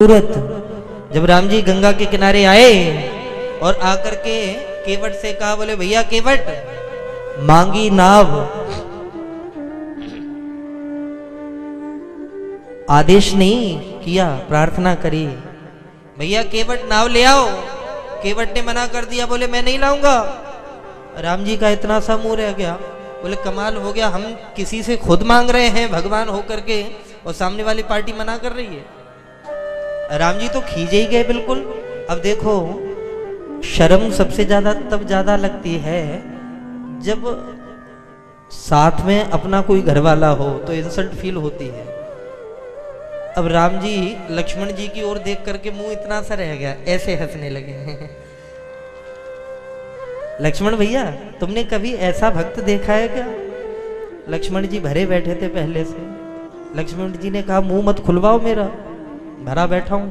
सूरत जब राम जी गंगा के किनारे आए और आकर के केवट से कहा, बोले भैया केवट मांगी नाव, आदेश नहीं किया, प्रार्थना करी, भैया केवट नाव ले आओ। केवट ने मना कर दिया, बोले मैं नहीं लाऊंगा। राम जी का इतना सा मुंह रह गया, बोले कमाल हो गया, हम किसी से खुद मांग रहे हैं भगवान होकर के और सामने वाली पार्टी मना कर रही है। राम जी तो खींचे ही गए बिल्कुल। अब देखो शर्म सबसे ज्यादा तब ज्यादा लगती है जब साथ में अपना कोई घर वाला हो तो इंसल्ट फील होती है। अब राम जी लक्ष्मण जी की ओर देख करके मुंह इतना सा रह गया, ऐसे हंसने लगे। लक्ष्मण भैया तुमने कभी ऐसा भक्त देखा है क्या? लक्ष्मण जी भरे बैठे थे पहले से। लक्ष्मण जी ने कहा मुंह मत खुलवाओ, मेरा भरा बैठा हूं,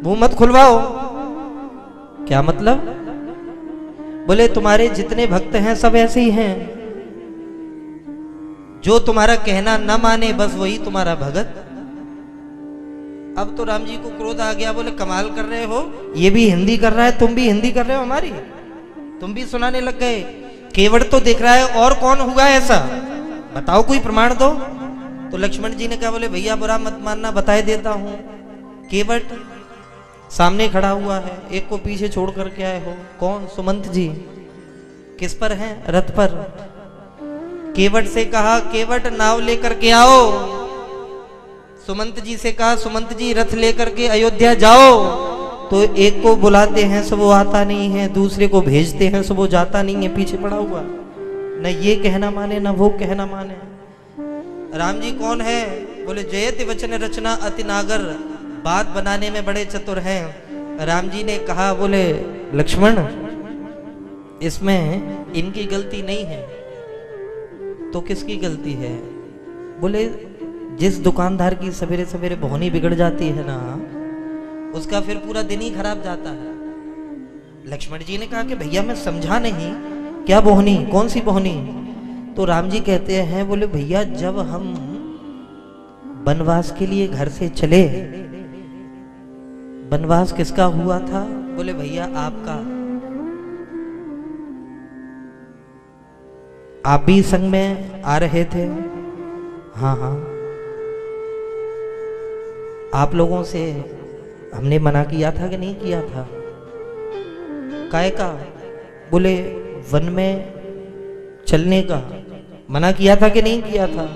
मुंह मत खुलवाओ। क्या मतलब? बोले तुम्हारे जितने भक्त हैं सब ऐसे ही हैं, जो तुम्हारा कहना न माने बस वही तुम्हारा भगत। अब तो राम जी को क्रोध आ गया, बोले कमाल कर रहे हो, ये भी हिंदी कर रहा है, तुम भी हिंदी कर रहे हो हमारी, तुम भी सुनाने लग गए। केवट तो देख रहा है, और कौन हुआ ऐसा, बताओ कोई प्रमाण दो। तो लक्ष्मण जी ने कहा, बोले भैया बुरा मत मानना, बताए देता हूं। केवट सामने खड़ा हुआ है, एक को पीछे छोड़ करके आए हो, कौन? सुमंत जी। किस पर हैं? रथ पर। केवट से कहा केवट नाव लेकर के आओ। सुमंत जी से कहा सुमंत जी रथ लेकर के अयोध्या जाओ। तो एक को बुलाते हैं सो वो आता नहीं है, दूसरे को भेजते हैं सो वो जाता नहीं है, पीछे पड़ा हुआ, न ये कहना माने न वो कहना माने। राम जी कौन है? बोले जयति वचन रचना अति नागर, बात बनाने में बड़े चतुर हैं। राम जी ने कहा, बोले लक्ष्मण इसमें इनकी गलती नहीं है तो किसकी गलती है? बोले जिस दुकानदार की सवेरे सवेरे भौनी बिगड़ जाती है ना, उसका फिर पूरा दिन ही खराब जाता है। लक्ष्मण जी ने कहा कि भैया मैं समझा नहीं, क्या बोहनी, कौन सी बोहनी? तो राम जी कहते हैं, बोले भैया जब हम वनवास के लिए घर से चले, वनवास किसका हुआ था? बोले भैया आपका, आप भी संग में आ रहे थे। हाँ हाँ, आप लोगों से हमने मना किया था कि नहीं किया था? काय का? बोले वन में चलने का मना किया था कि नहीं किया था?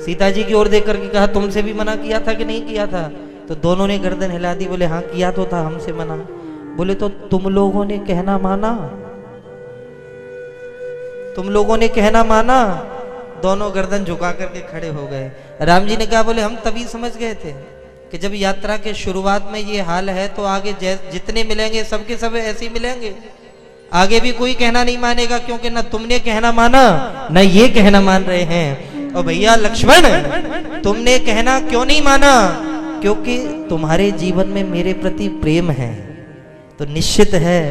सीता जी की ओर देख करके कहा तुमसे भी मना किया था कि नहीं किया था? तो दोनों ने गर्दन हिला दी, बोले हाँ किया तो था, हमसे मना। बोले तो तुम लोगों ने कहना माना? तुम लोगों ने कहना माना? दोनों गर्दन झुका करके खड़े हो गए। राम जी ने कहा, बोले हम तभी समझ गए थे कि जब यात्रा के शुरुआत में ये हाल है तो आगे जितने मिलेंगे सबके सब ऐसे ही मिलेंगे, आगे भी कोई कहना नहीं मानेगा, क्योंकि ना तुमने कहना माना ना ये कहना मान रहे हैं। और भैया लक्ष्मण तुमने कहना क्यों नहीं माना? क्योंकि तुम्हारे जीवन में मेरे प्रति प्रेम है, तो निश्चित है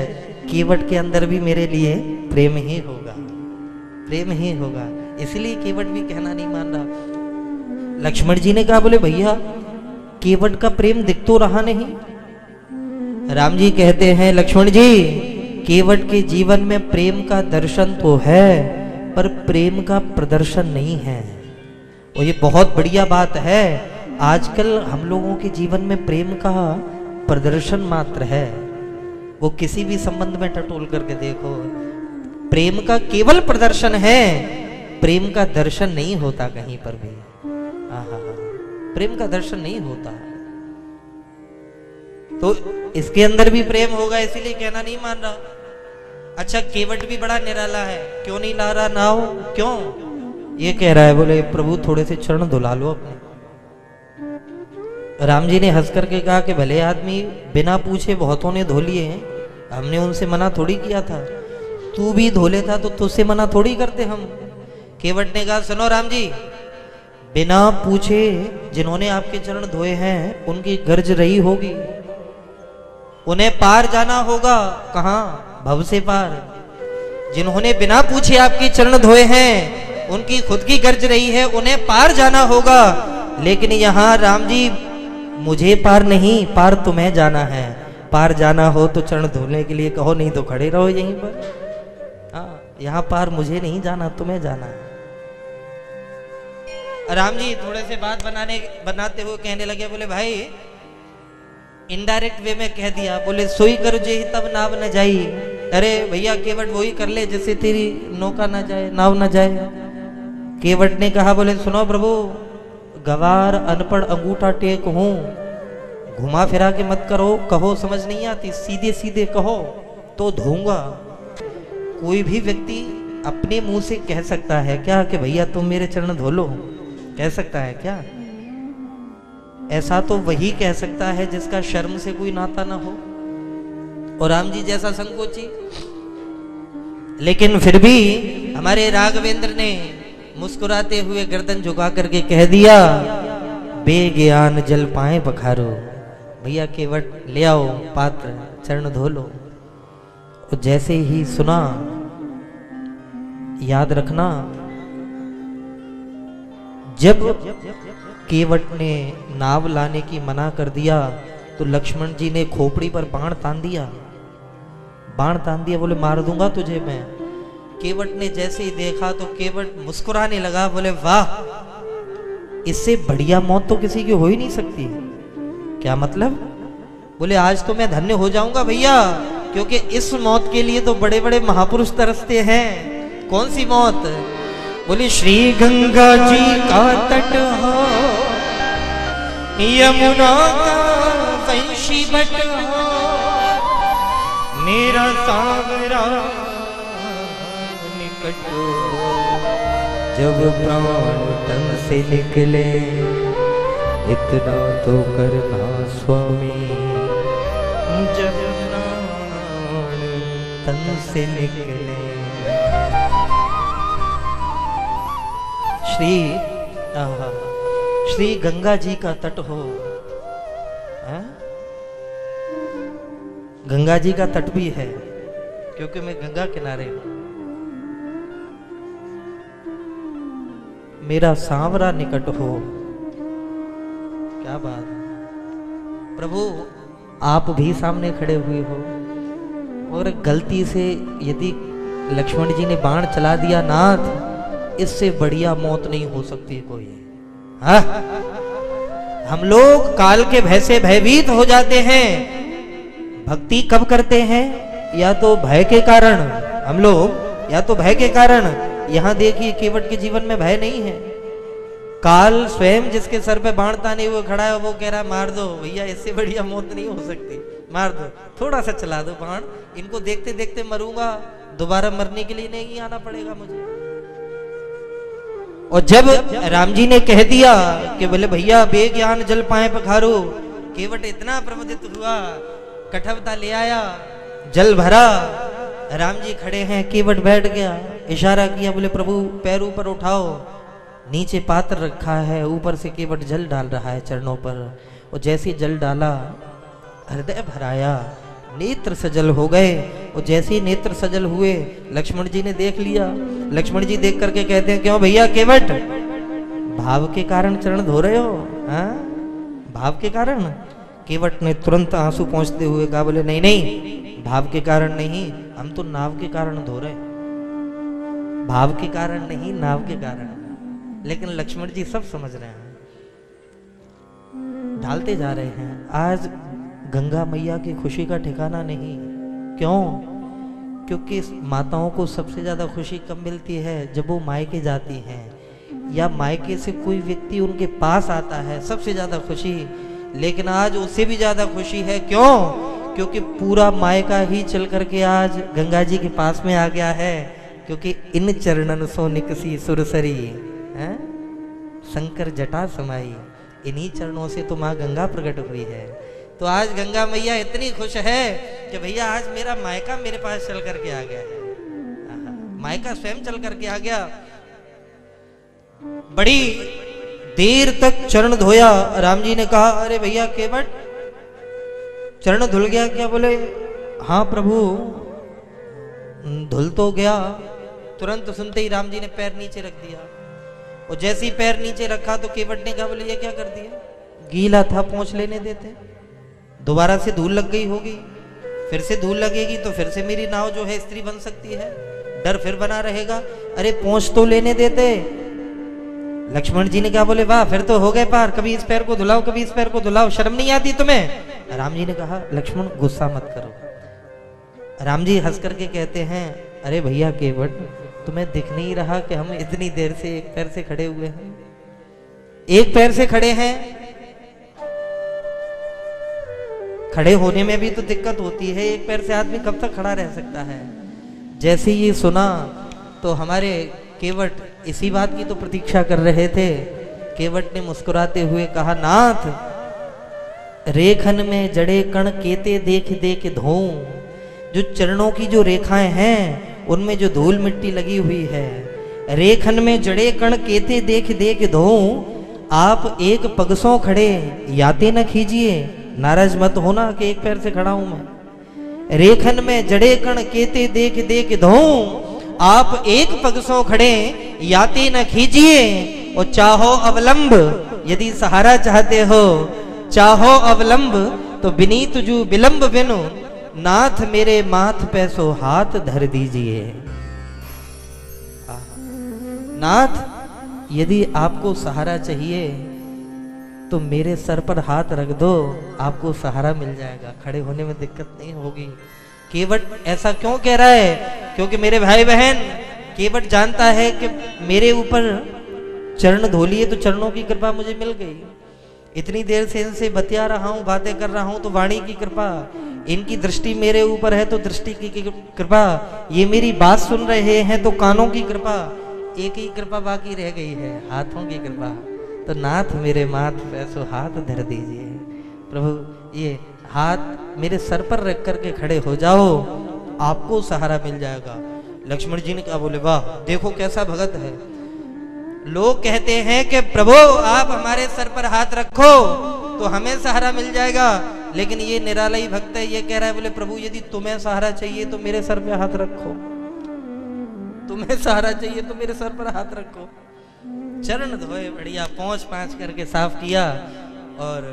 केवट के अंदर भी मेरे लिए प्रेम ही होगा, प्रेम ही होगा, इसलिए केवट भी कहना नहीं मान रहा। लक्ष्मण जी ने कहा, बोले भैया केवट का प्रेम दिख तो रहा नहीं। राम जी कहते हैं, लक्ष्मण जी केवट के जीवन में प्रेम का दर्शन तो है पर प्रेम का प्रदर्शन नहीं है। और ये बहुत बढ़िया बात है, आजकल हम लोगों के जीवन में प्रेम का प्रदर्शन मात्र है। वो किसी भी संबंध में टटोल करके देखो, प्रेम का केवल प्रदर्शन है, प्रेम का दर्शन नहीं होता कहीं पर भी। प्रेम का दर्शन नहीं होता। तो इसके अंदर भी प्रेम होगा, इसीलिए कहना नहीं मान रहा। अच्छा केवट भी बड़ा निराला है, क्यों नहीं ला रहा नाव? क्यों? ये कह रहा है, बोले प्रभु थोड़े से चरण धुला लो अपने। राम जी ने हंस करके कहा कि भले आदमी बिना पूछे बहुतों ने धो लिए हैं, हमने उनसे मना थोड़ी किया था, तू भी धो लेता तो तुझसे मना थोड़ी करते हम। केवट ने कहा सुनो राम जी, बिना पूछे जिन्होंने आपके चरण धोए हैं उनकी गर्ज रही होगी, उन्हें पार जाना होगा। कहां? भव से पार। जिन्होंने बिना पूछे आपके चरण धोए हैं उनकी खुद की गर्ज रही है, उन्हें पार जाना होगा। लेकिन यहां राम जी मुझे पार नहीं, पार तुम्हें जाना है। पार जाना हो तो चरण धोने के लिए कहो, नहीं तो खड़े रहो यहीं पर। हाँ, यहाँ पार मुझे नहीं जाना, तुम्हें जाना है। राम जी थोड़े से बात बनाते हुए कहने लगे, बोले भाई इनडायरेक्ट वे में कह दिया, बोले सोई कर जे तब नाव न जाई। अरे भैया केवट वही कर ले जैसे तेरी नौका ना जाए, नाव ना जाए। केवट ने कहा, बोले सुनो प्रभु, गवार अनपढ़ अंगूठा टेक हूं, घुमा फिरा के मत करो, कहो समझ नहीं आती, सीधे सीधे कहो तो धोऊंगा। कोई भी व्यक्ति अपने मुंह से कह सकता है क्या कि भैया तुम मेरे चरण धो लो? कह सकता है क्या? ऐसा तो वही कह सकता है जिसका शर्म से कोई नाता ना हो। और राम जी जैसा संकोची, लेकिन फिर भी हमारे राघवेंद्र ने मुस्कुराते हुए गर्दन झुका करके कह दिया, बेज्ञान जल पाए पखारो। भैया केवट ले आओ पात्र, चरण धो लो। और जैसे ही सुना, याद रखना, जब केवट ने नाव लाने की मना कर दिया तो लक्ष्मण जी ने खोपड़ी पर बाण तान दिया। बाण तान दिया, बोले मार दूंगा तुझे मैं। केवट ने जैसे ही देखा तो केवट मुस्कुराने लगा, बोले वाह, इससे बढ़िया मौत तो किसी की हो ही नहीं सकती। क्या मतलब? बोले आज तो मैं धन्य हो जाऊंगा भैया, क्योंकि इस मौत के लिए तो बड़े बड़े महापुरुष तरसते हैं। कौन सी मौत? बोले श्री गंगा जी का तट हो, यमुना का वंशी बट हो, मेरा सावरा निकट हो, जब प्राण तन से निकले, इतना तो करना स्वामी, जब प्राण तन से निकले। श्री गंगा जी का तट हो। गंगा जी का तट भी है, क्योंकि मैं गंगा किनारे हूं। मेरा सांवरा निकट हो। क्या बात है प्रभु, आप भी सामने खड़े हुए हो, और गलती से यदि लक्ष्मण जी ने बाण चला दिया नाथ, इससे बढ़िया मौत नहीं हो सकती कोई। हाँ? हम लोग काल के भय से भयभीत हो जाते हैं। भक्ति कब करते हैं? या तो भय के कारण, हम लोग या तो भय के कारण। यहां देखिए केवट के जीवन में भय नहीं है। काल स्वयं जिसके सर पे बाण ताने हुए खड़ा है, वो कह रहा मार दो भैया, इससे बढ़िया मौत नहीं हो सकती, मार दो, थोड़ा सा चला दो बाण, इनको देखते देखते मरूंगा, दोबारा मरने के लिए नहीं आना पड़ेगा मुझे। और जब राम जी ने कह दिया कि बोले भैया बेज्ञान जल पाए पखारो, केवट इतना प्रमुदित हुआ, कठवता ले आया, जल भरा, राम जी खड़े हैं, केवट बैठ गया, इशारा किया, बोले प्रभु पैर ऊपर उठाओ। नीचे पात्र रखा है, ऊपर से केवट जल डाल रहा है चरणों पर। और जैसे जल डाला, हृदय भराया, नेत्र सजल हो गए। और जैसे ही नेत्र सजल हुए, लक्ष्मण जी ने देख लिया। लक्ष्मण जी देख करके कहते हैं, क्यों भैया केवट, भाव के कारण चरण धो रहे हो? हाँ, भाव के कारण? केवट ने तुरंत आंसू पहुंचते हुए कहा, बोले नहीं नहीं, भाव के कारण नहीं, हम तो नाव के कारण धो रहे, भाव के कारण नहीं, नाव के कारण। लेकिन लक्ष्मण जी सब समझ रहे हैं, ढालते जा रहे हैं। आज गंगा मैया की खुशी का ठिकाना नहीं। क्यों? क्योंकि माताओं को सबसे ज्यादा खुशी कब मिलती है? जब वो मायके जाती हैं, या मायके से कोई व्यक्ति उनके पास आता है, सबसे ज्यादा खुशी। लेकिन आज उससे भी ज्यादा खुशी है। क्यों? क्योंकि पूरा मायका ही चल करके आज गंगा जी के पास में आ गया है। क्योंकि इन चरणन सो निकसी सुरसरी, शंकर जटा समाई, इन्हीं चरणों से तो माँ गंगा प्रकट हुई है। तो आज गंगा मैया इतनी खुश है कि भैया आज मेरा मायका मेरे पास चल करके आ गया है। मायका स्वयं चल करके आ गया। बड़ी देर तक चरण धोया। राम जी ने कहा, अरे भैया केवट चरण धुल गया क्या? बोले हाँ प्रभु धुल तो गया। तुरंत सुनते ही राम जी ने पैर नीचे रख दिया। और जैसे ही पैर नीचे रखा तो केवट ने कहा, बोले ये क्या कर दिया? गीला था, पोंछ लेने देते। दोबारा से धूल लग गई होगी, फिर से धूल लगेगी तो फिर से मेरी नाव जो है स्त्री बन सकती है, डर फिर बना रहेगा। अरे पोंछ तो लेने देते। लक्ष्मण जी ने कहा, बोले वाह फिर तो हो गए पार, कभी इस पैर को धुलाओ कभी इस पैर को धुलाओ, शर्म नहीं आती तुम्हें? राम जी ने कहा, लक्ष्मण गुस्सा मत करो। राम जी हंस करके कहते हैं, अरे भैया केवट, तुम्हें दिख नहीं रहा कि हम इतनी देर से एक पैर से खड़े हुए हैं? एक पैर से खड़े हैं, खड़े होने में भी तो दिक्कत होती है, एक पैर से आदमी कब तक खड़ा रह सकता है? जैसे ये सुना तो हमारे केवट इसी बात की तो प्रतीक्षा कर रहे थे। केवट ने मुस्कुराते हुए कहा, नाथ रेखन में जड़े कण केते देख देख धोऊं। जो चरणों की जो रेखाएं हैं उनमें जो धूल मिट्टी लगी हुई है, रेखन में जड़े कण केते देख देख धोऊं। आप एक पगसों खड़े याते न कीजिए, नाराज मत होना कि एक पैर से खड़ा हूं मैं। रेखन में जड़े कण केते देख देख धोऊं, आप एक पगसों खड़े याते न कीजिए। और चाहो अवलंब, यदि सहारा चाहते हो, चाहो अवलंब तो बिनीत जू विलंब बिनु, नाथ मेरे माथ पे सो हाथ धर दीजिए। नाथ यदि आपको सहारा चाहिए तो मेरे सर पर हाथ रख दो, आपको सहारा मिल जाएगा, खड़े होने में दिक्कत नहीं होगी। केवट ऐसा क्यों कह रहा है? क्योंकि मेरे भाई बहन, केवट जानता है कि मेरे ऊपर चरण धो लिए तो चरणों की कृपा मुझे मिल गई। इतनी देर से इनसे बतिया रहा हूं, बातें कर रहा हूं तो वाणी की कृपा, इनकी दृष्टि मेरे ऊपर है तो दृष्टि की कृपा, ये मेरी बात सुन रहे हैं तो कानों की कृपा, एक ही कृपा बाकी रह गई है, हाथों की कृपा। तो नाथ मेरे माथ पे सो हाथ धर दीजिए। प्रभु ये हाथ मेरे सर पर रख करके खड़े हो जाओ, आपको सहारा मिल जाएगा। लक्ष्मण जी ने कहा, बोले वाह देखो कैसा भगत है। लोग कहते हैं कि प्रभु आप हमारे सर पर हाथ रखो तो हमें सहारा मिल जाएगा, लेकिन ये निरालयी भक्त है, ये कह रहा है, बोले प्रभु यदि तुम्हें सहारा चाहिए तो मेरे सर पे हाथ रखो, तुम्हें सहारा चाहिए तो मेरे सर पर हाथ रखो। चरण धोए, बढ़िया पोंछ पांछ करके साफ किया। और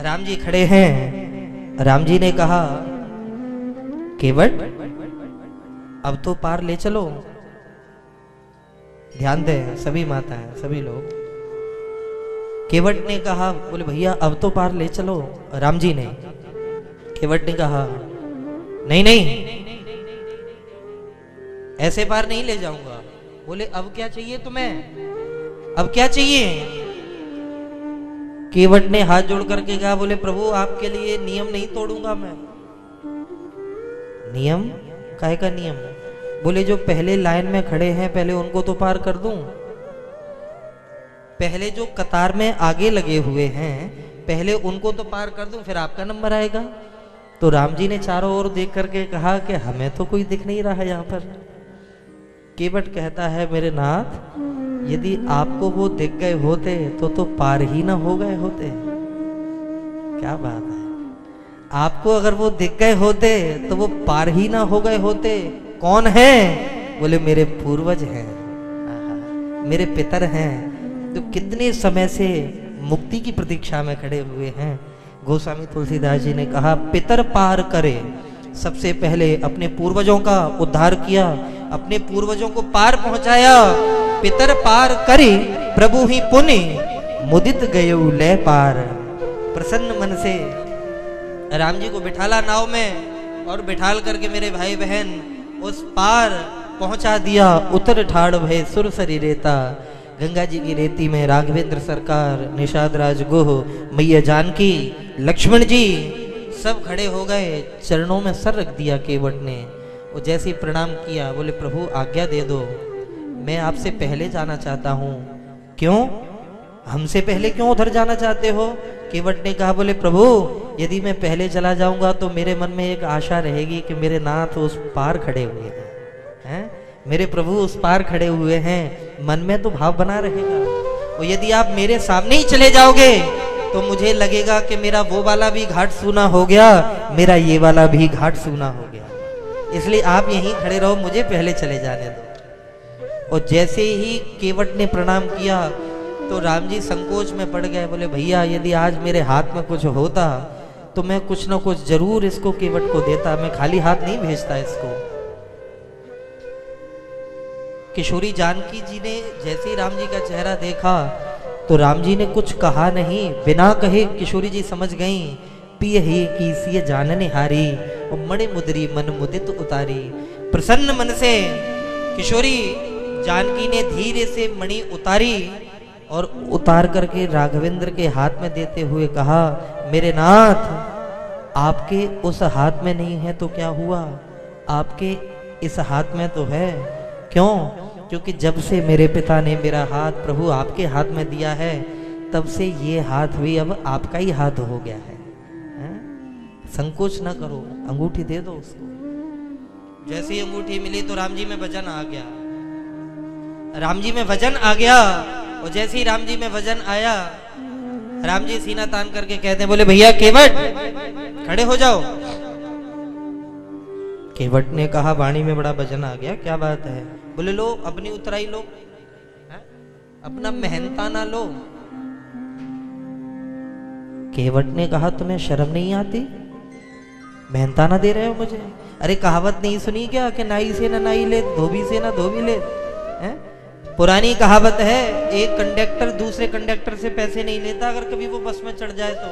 राम जी खड़े हैं। राम जी ने कहा, केवट अब तो पार ले चलो। ध्यान दें सभी माताएं, सभी लोग। केवट ने कहा, बोले भैया अब तो पार ले चलो। राम जी ने, केवट ने कहा, नहीं नहीं ऐसे पार नहीं ले जाऊंगा। बोले अब क्या चाहिए तुम्हें, अब क्या चाहिए? केवट ने हाथ जोड़ करके कहा, बोले प्रभु आपके लिए नियम नहीं तोड़ूंगा मैं। नियम? काहे का नियम? बोले जो पहले लाइन में खड़े हैं पहले उनको तो पार कर दूं, पहले जो कतार में आगे लगे हुए हैं पहले उनको तो पार कर दूं, फिर आपका नंबर आएगा। तो राम जी ने चारों ओर देख करके कहा कि हमें तो कोई दिख नहीं रहा यहाँ पर। केवट कहता है, मेरे नाथ यदि आपको वो दिख गए होते तो पार ही ना हो गए होते। क्या बात है, आपको अगर वो दिख गए होते तो वो पार ही ना हो गए होते। कौन है? बोले मेरे पूर्वज हैं, मेरे पितर हैं, तो कितने समय से मुक्ति की प्रतीक्षा में खड़े हुए हैं। गोस्वामी तुलसीदास जी ने कहा, पितर पार करे, सबसे पहले अपने पूर्वजों का उद्धार किया, अपने पूर्वजों को पार पहुंचाया। पितर पार करे प्रभु ही पुण्य, मुदित गयो ले पार। प्रसन्न मन से राम जी को बिठाला नाव में और बिठाल करके मेरे भाई बहन उस पार पहुंचा दिया। उतर ठाड़ भय सुरसरी रेता, गंगा जी की रेती में राघवेंद्र सरकार, निषाद राज गुह, मैया जानकी, लक्ष्मण जी सब खड़े हो गए। चरणों में सर रख दिया केवट ने। वो जैसे प्रणाम किया, बोले प्रभु आज्ञा दे दो, मैं आपसे पहले जाना चाहता हूँ। क्यों? हमसे पहले क्यों उधर जाना चाहते हो? केवट ने कहा, बोले प्रभु यदि मैं पहले चला जाऊंगा तो मेरे मन में एक आशा रहेगी कि मेरे नाथ उस पार खड़े हुए हैं, मेरे प्रभु उस पार खड़े हुए हैं, मन में तो भाव बना रहेगा। और यदि आप मेरे सामने ही चले जाओगे तो मुझे लगेगा कि मेरा वो वाला भी घाट सूना हो गया, मेरा ये वाला भी घाट सूना हो गया। इसलिए आप यहीं खड़े रहो, मुझे पहले चले जाने दो। और जैसे ही केवट ने प्रणाम किया, तो राम जी संकोच में पड़ गए, बोले भैया यदि आज मेरे हाथ में कुछ होता तो मैं कुछ ना कुछ जरूर इसको केवट को देता, मैं खाली हाथ नहीं भेजता इसको। किशोरी जानकी जी ने जैसे ही राम जी का चेहरा देखा तो राम जी ने कुछ कहा नहीं, बिना कहे किशोरी जी समझ गई, पिय ही की सी जानने हारी और मणि मुद्री मन मुदित उतारी। प्रसन्न मन से किशोरी जानकी ने धीरे से मणि उतारी और उतार करके राघवेंद्र के हाथ में देते हुए कहा, मेरे नाथ आपके उस हाथ में नहीं है तो क्या हुआ, आपके इस हाथ में तो है। क्यों? क्योंकि जब से मेरे पिता ने मेरा हाथ प्रभु आपके हाथ में दिया है तब से ये हाथ भी अब आपका ही हाथ हो गया है। संकोच न करो, अंगूठी दे दो उसको। जैसे ही अंगूठी मिली तो राम जी में वजन आ गया, राम जी में वजन आ गया। और जैसे ही राम जी में वजन आया, राम जी सीना तान करके कहते हैं, बोले भैया केवट खड़े हो जाओ। केवट ने कहा, वाणी में बड़ा वजन आ गया, क्या बात है? बोले लो अपनी उतराई लो, अपना मेहनताना लो। केवट ने कहा, तुम्हें शर्म नहीं आती, मेहनताना दे रहे हो मुझे? अरे कहावत नहीं सुनी क्या कि नाई से ना नाई ले, धोबी से ना धोबी ले? पुरानी कहावत है, एक कंडक्टर दूसरे कंडक्टर से पैसे नहीं लेता अगर कभी वो बस में चढ़ जाए तो।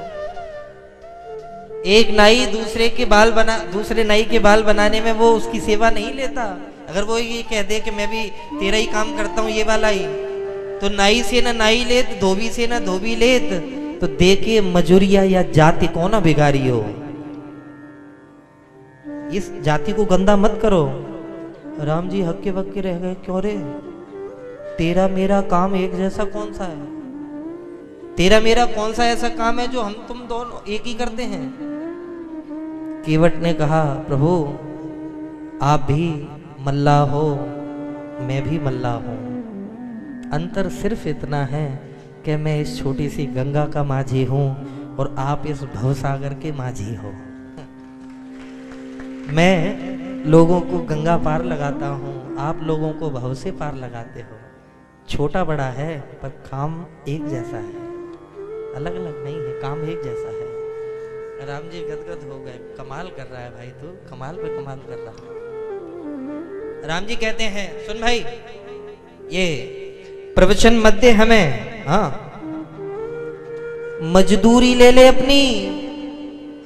एक नाई दूसरे नाई के बाल बनाने में वो उसकी सेवा नहीं लेता। अगर वो ये कह दे कि मैं भी तेरा ही काम करता हूं ये वाला ही, तो नाई से ना नाई लेत, धोबी से ना धोबी लेत, तो देखे मजूरिया या जाति को ना बिगाड़ी हो। इस जाति को गंदा मत करो। राम जी हक्के बक्के रह गए, क्यों रे? तेरा मेरा काम एक जैसा कौन सा है? तेरा मेरा कौन सा ऐसा काम है जो हम तुम दोनों एक ही करते हैं? केवट ने कहा, प्रभु आप भी मल्लाह हो, मैं भी मल्लाह हूं, अंतर सिर्फ इतना है कि मैं इस छोटी सी गंगा का माझी हूं और आप इस भवसागर के माझी हो। मैं लोगों को गंगा पार लगाता हूं, आप लोगों को भव से पार लगाते हो। छोटा बड़ा है पर काम एक जैसा है, अलग अलग नहीं है, काम एक जैसा है। राम जी गदगद हो गए, कमाल कर रहा है भाई, तू कमाल पे कमाल कर रहा है। राम जी कहते हैं, सुन भाई, ये प्रवचन मध्य हमें मजदूरी ले ले अपनी।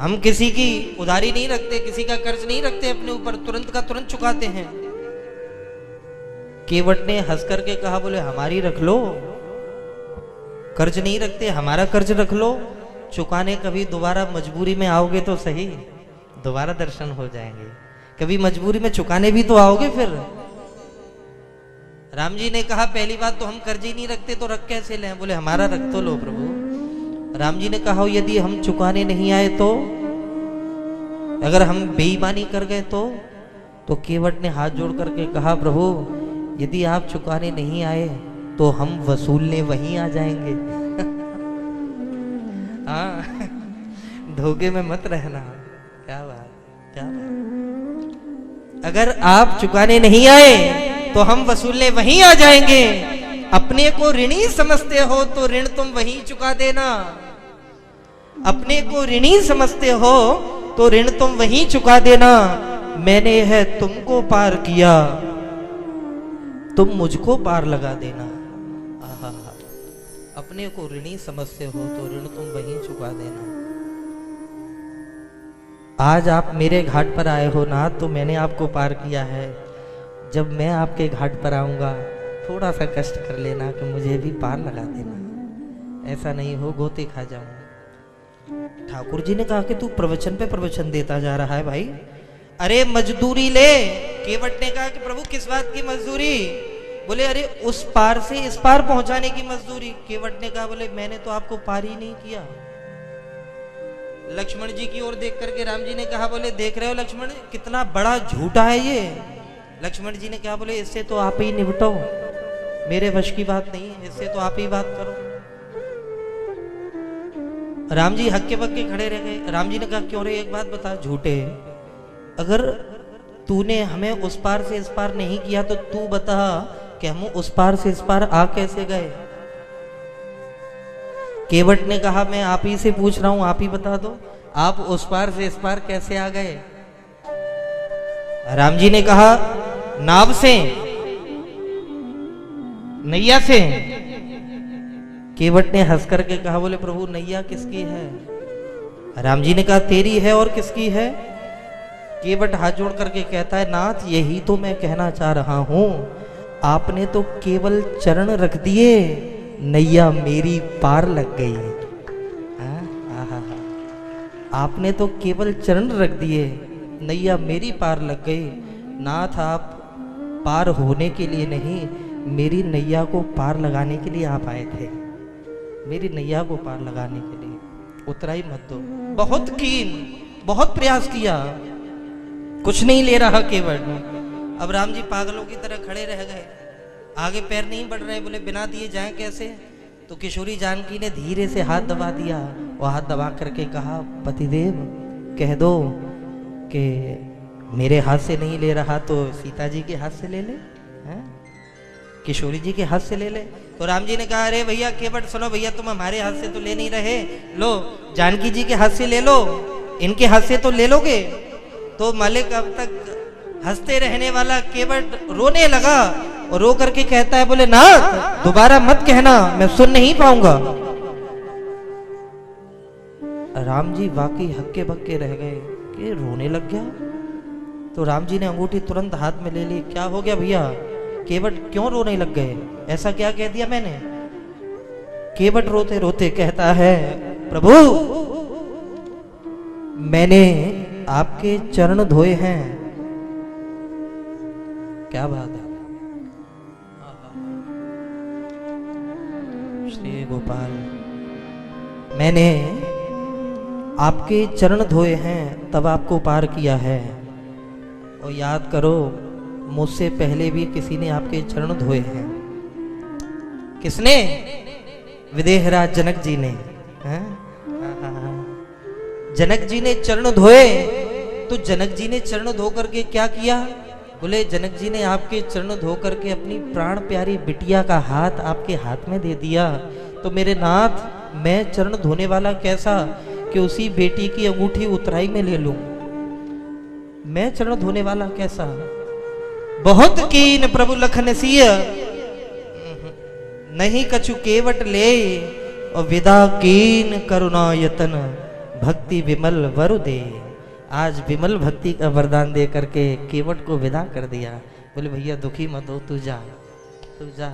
हम किसी की उधारी नहीं रखते, किसी का कर्ज नहीं रखते अपने ऊपर, तुरंत का तुरंत चुकाते हैं। केवट ने हंस करके कहा, बोले हमारी रख लो, कर्ज नहीं रखते, हमारा कर्ज रख लो, चुकाने कभी दोबारा मजबूरी में आओगे तो सही, दोबारा दर्शन हो जाएंगे, कभी मजबूरी में चुकाने भी तो आओगे फिर। राम जी ने कहा, पहली बात तो हम कर्ज ही नहीं रखते तो रख कैसे लें? बोले हमारा रख तो लो प्रभु। राम जी ने कहा, यदि हम चुकाने नहीं आए तो, अगर हम बेईमानी कर गए तो केवट ने हाथ जोड़ करके कहा, प्रभु यदि आप चुकाने नहीं आए तो हम वसूलने वहीं आ जाएंगे। धोखे में मत रहना। क्या बात, क्या बात। अगर आप चुकाने नहीं आए तो हम वसूलने वहीं आ जाएंगे। अपने को ऋणी समझते हो तो ऋण तुम वहीं चुका देना। अपने को ऋणी समझते हो तो ऋण तुम वहीं चुका देना। मैंने है तुमको पार किया, तुम मुझको पार लगा देना। आहा, अपने को ऋणी समझते हो तो ऋण तुम वहीं चुका देना। आज आप मेरे घाट पर आए हो ना, तो मैंने आपको पार किया है। जब मैं आपके घाट पर आऊंगा थोड़ा सा कष्ट कर लेना कि मुझे भी पार लगा देना, ऐसा नहीं हो गोते खा जाऊं। ठाकुर जी ने कहा कि तू प्रवचन पे प्रवचन देता जा रहा है भाई, अरे मजदूरी ले। केवट ने कहा कि प्रभु किस बात की मजदूरी? बोले अरे उस पार से इस पार पहुंचाने की मजदूरी। केवट ने कहा, बोले मैंने तो आपको पार ही नहीं किया। लक्ष्मण जी की ओर देख करके राम जी ने कहा, बोले देख रहे हो लक्ष्मण कितना बड़ा झूठा है ये। लक्ष्मण जी ने कहा, बोले इससे तो आप ही निपटो, मेरे वश की बात नहीं है, इससे तो आप ही बात करो। राम जी हक्के बक्के खड़े रह गए। राम जी ने कहा, क्यों रे एक बात बता झूठे, अगर तूने हमें उस पार से इस पार नहीं किया तो तू बता कि हम उस पार से इस पार आ कैसे गए? केवट ने कहा मैं आप ही से पूछ रहा हूं, आप ही बता दो, आप उस पार से इस पार कैसे आ गए? राम जी ने कहा नाव से, नैया से। केवट ने हंस करके कहा, बोले प्रभु नैया किसकी है? राम जी ने कहा तेरी है, और किसकी है? केवट हाथ जोड़ करके कहता है नाथ यही तो मैं कहना चाह रहा हूं, आपने तो केवल चरण रख दिए, नैया मेरी पार लग गई। आपने तो केवल चरण रख दिए, नैया मेरी पार लग गई। नाथ आप पार होने के लिए नहीं, मेरी नैया को पार लगाने के लिए आप आए थे, मेरी नैया को पार लगाने के लिए। उतराई मत दो। बहुत कीन, बहुत प्रयास किया, कुछ नहीं ले रहा केवट। अब राम जी पागलों की तरह खड़े रह गए, आगे पैर नहीं बढ़ रहे। बोले बिना दिए जाएं कैसे? तो किशोरी जानकी ने धीरे से हाथ दबा दिया, और हाथ दबा करके कहा पतिदेव कह दो कि मेरे हाथ से नहीं ले रहा तो सीता जी के हाथ से ले ले, किशोरी जी के हाथ से ले ले। तो राम जी ने कहा अरे भैया केवट सुनो भैया, तुम हमारे हाथ से तो ले नहीं रहे, लो जानकी जी के हाथ से ले लो, इनके हाथ से तो ले लोगे। तो मालिक अब तक हंसते रहने वाला केवट रोने लगा, और रो करके कहता है बोले ना दोबारा मत कहना, मैं सुन नहीं पाऊंगा। राम जी वाकई हक्के बक्के रह गए कि रोने लग गया। तो राम जी ने अंगूठी तुरंत हाथ में ले ली। क्या हो गया भैया? केवट क्यों रोने लग गए? ऐसा क्या कह दिया मैंने? केवट रोते रोते कहता है प्रभु मैंने आपके चरण धोए हैं। क्या बात है, श्री गोपाल, मैंने आपके चरण धोए हैं तब आपको पार किया है। और याद करो मुझसे पहले भी किसी ने आपके चरण धोए हैं। किसने? विदेहराज जनक जी ने। जनक जी ने चरण धोए। तो जनक जी ने चरण धो करके क्या किया? बोले जनक जी ने आपके चरण धो करके अपनी प्राण प्यारी बिटिया का हाथ आपके हाथ में दे दिया। तो मेरे नाथ मैं चरण धोने वाला कैसा कि उसी बेटी की अंगूठी उतराई में ले लूं? मैं चरण धोने वाला कैसा? बहुत कीन प्रभु लखन सिय, नहीं कछु केवट ले, और विदा कीन करुणा यतन, भक्ति विमल वरु दे। आज विमल भक्ति का वरदान दे करके केवट को विदा कर दिया। बोले भैया दुखी मत हो, तू जा, तू जा।